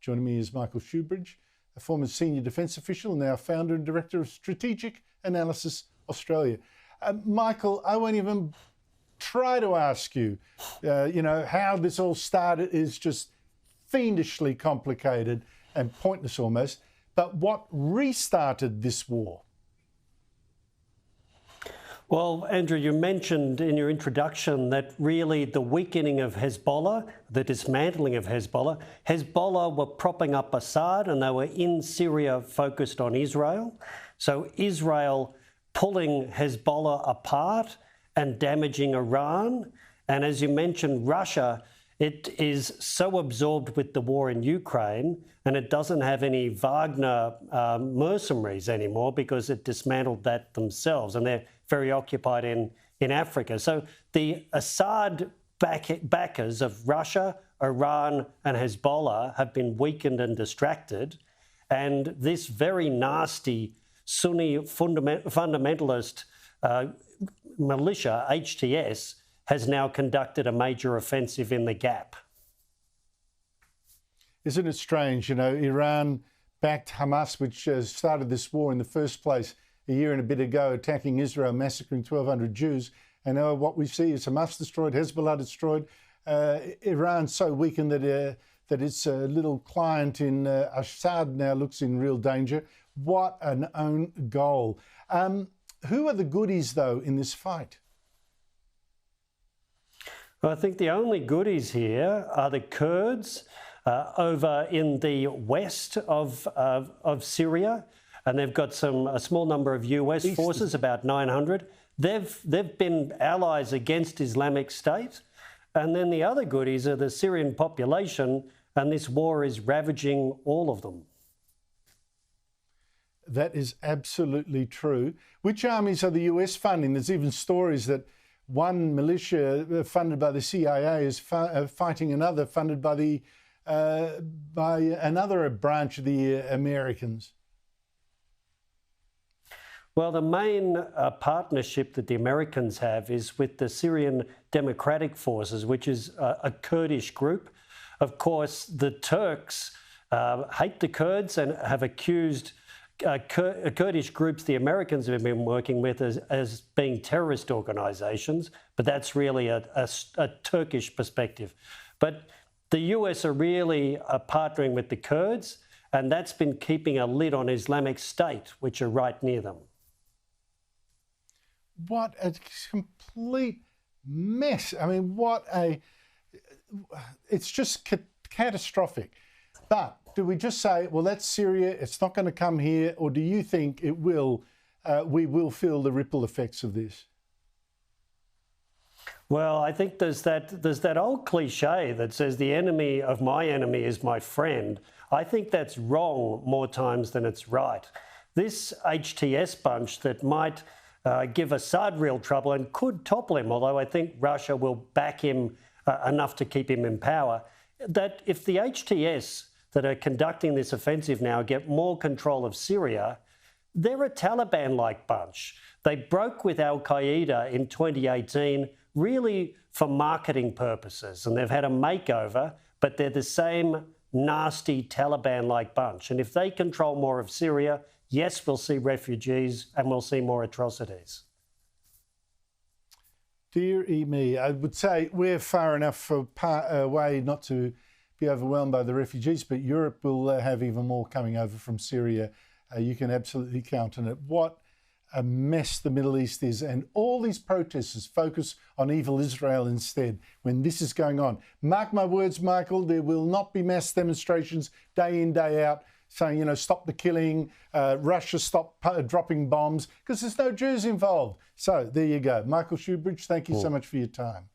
Joining me is Michael Shoebridge, a former senior defence official and now founder and director of Strategic Analysis Australia. Michael, I won't even try to ask you, how this all started is just fiendishly complicated and pointless almost. But what restarted this war? Well, Andrew, you mentioned in your introduction that really the weakening of Hezbollah, the dismantling of Hezbollah were propping up Assad and they were in Syria focused on Israel. So Israel pulling Hezbollah apart and damaging Iran. And as you mentioned, Russia, it is so absorbed with the war in Ukraine and it doesn't have any Wagner mercenaries anymore because it dismantled that themselves and they're very occupied in Africa. So the Assad backers of Russia, Iran and Hezbollah have been weakened and distracted. And this very nasty Sunni fundamentalist militia, HTS, has now conducted a major offensive in the Gap. Isn't it strange? Iran backed Hamas, which started this war in the first place a year and a bit ago, attacking Israel, massacring 1,200 Jews. And now what we see is Hamas destroyed, Hezbollah destroyed, Iran so weakened that its little client in Assad now looks in real danger. What an own goal. Who are the goodies, though, in this fight? Well, I think the only goodies here are the Kurds over in the west of Syria. And they've got a small number of US forces, about 900. They've been allies against Islamic State. And then the other goodies are the Syrian population, and this war is ravaging all of them. That is absolutely true. Which armies are the US funding? There's even stories that one militia funded by the CIA is fighting another funded by another branch of the Americans. Well, the main partnership that the Americans have is with the Syrian Democratic Forces, which is a Kurdish group. Of course, the Turks hate the Kurds and have accused Kurdish groups the Americans have been working with as being terrorist organisations, but that's really a Turkish perspective. But the US are really partnering with the Kurds, and that's been keeping a lid on Islamic State, which are right near them. What a complete mess. I mean, it's just catastrophic. But do we just say, well, that's Syria, it's not going to come here, or do you think it will? We will feel the ripple effects of this? Well, I think there's that old cliche that says the enemy of my enemy is my friend. I think that's wrong more times than it's right. This HTS bunch that might give Assad real trouble and could topple him, although I think Russia will back him enough to keep him in power, that if the HTS that are conducting this offensive now get more control of Syria, they're a Taliban-like bunch. They broke with Al-Qaeda in 2018 really for marketing purposes, and they've had a makeover, but they're the same nasty Taliban-like bunch. And if they control more of Syria, yes, we'll see refugees and we'll see more atrocities. Dear me, I would say we're far enough away not to be overwhelmed by the refugees, but Europe will have even more coming over from Syria. You can absolutely count on it. What a mess the Middle East is, and all these protesters focus on evil Israel instead when this is going on. Mark my words, Michael, there will not be mass demonstrations day in, day out saying, stop the killing, Russia stop dropping bombs, because there's no Jews involved. So there you go. Michael Shoebridge, thank you so much for your time.